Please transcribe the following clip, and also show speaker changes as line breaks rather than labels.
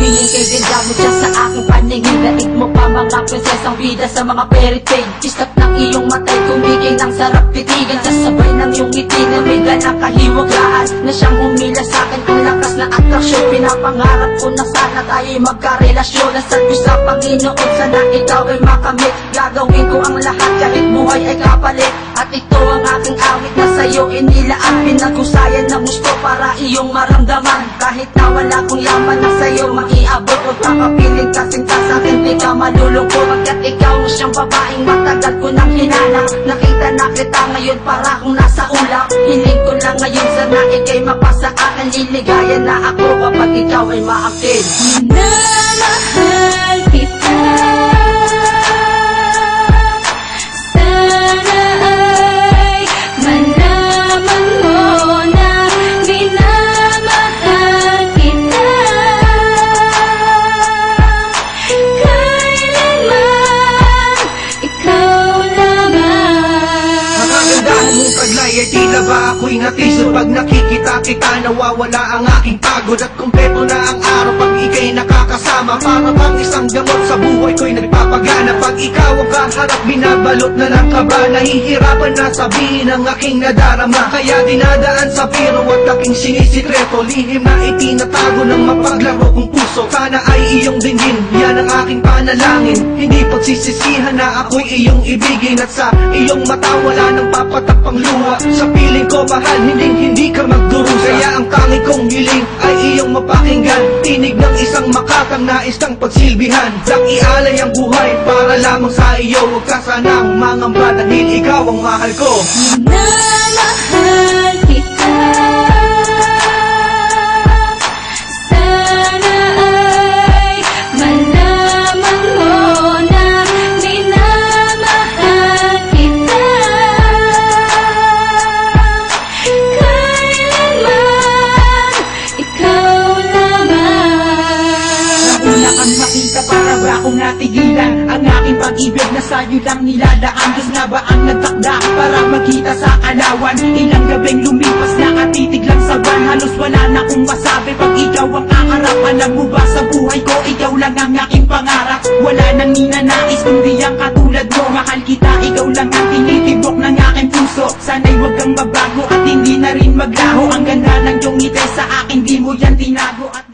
tumingin kay ganda mo dyan sa aking paningin. Daig mo pa mga prinsesang bida sa mga fairy tale. Kislap ng iyong matay, kumigay ng sarap titigan. Sasabay ng iyong ngiti na may dalang kahiwagaan, na siyang humila sa akin ang lakas na atraksyon. Pinapangarap ko na sana tayo'y magkarelasyon. Nasal ko sa Panginoon, sana ikaw ay makamit. Gagawin ko ang lahat kahit buhay ay kapalit. At ito ang aking awit na sa'yo inilaan. Pinaghusayan ng gusto para iyong maramdaman. Kahit na wala kong yaman na sa'yo maiabot. Huwag kakapiling kasing ka sa'kin, di ka malulungkot. Pagkat ikaw mo siyang babaeng matagal ko nang hinanap. Nakita na kita ngayon para akong nasa ulap. Hiling ko lang ngayon sana ikay mapasa akin. Liligaya na ako kapag ikaw ay maakit.
Minamahal kita, sana ay malaman mo na minamahal kita. Kailanman ikaw lamang.
Ang kagandahan mong taglay ay tila ba ako'y natisod. Pag nakikita kita nawawala ang aking pagod. At kumpleto na ang araw pag ika'y nakakasama. Para bang isang gamot sa buhay ko'y nagpapagana. Pag ikaw ang kaharap binabalot na ng kaba. Nahihirapan na sabihin ang aking nadarama. Kaya dinadaan sa biro at aking sinisikreto. Lihim na itinatago ng mapaglaro kong puso. Sana ay iyong dinggin, yan ang aking panalangin. Hindi pagsisisihan na ako'y iyong ibigin. At sa iyong mata wala nang papatakpang luha. Sa piling ko mahal, hindi ka magdurusa. Kaya ang tanging kong hiling ay iyong mapakinggan. Tinig ng isang makatang nais kang pagsilbihan. Nang ialay ang buhay para lamang sa iyo. Huwag ka sanang mangamba dahil ikaw ang mahal ko.
Minamahal kita, sana ay malaman mo na minamahal kita. Kailanman ikaw lamang.
Nauna kang makita para ba akong natigilan. Ang aking pag-ibig na sa'yo lang niladaan. Diyos na ba ang nagtakda para magkita sa kalawan? Ilang gabing lumipas nakatitig lang sa buwan. Halos wala na akong masabi pag ikaw ang kaharap. Alam mo ba sa buhay ko ikaw lang ang aking pangarap. Wala nang ninanais kundi ang katulad mo. Mahal kita, ikaw lang ang tinitibok ng aking puso. Sana'y huwag kang mabago at hindi na rin maglaho. Ang ganda ng iyong ngiti sa akin, di mo yan tinago. At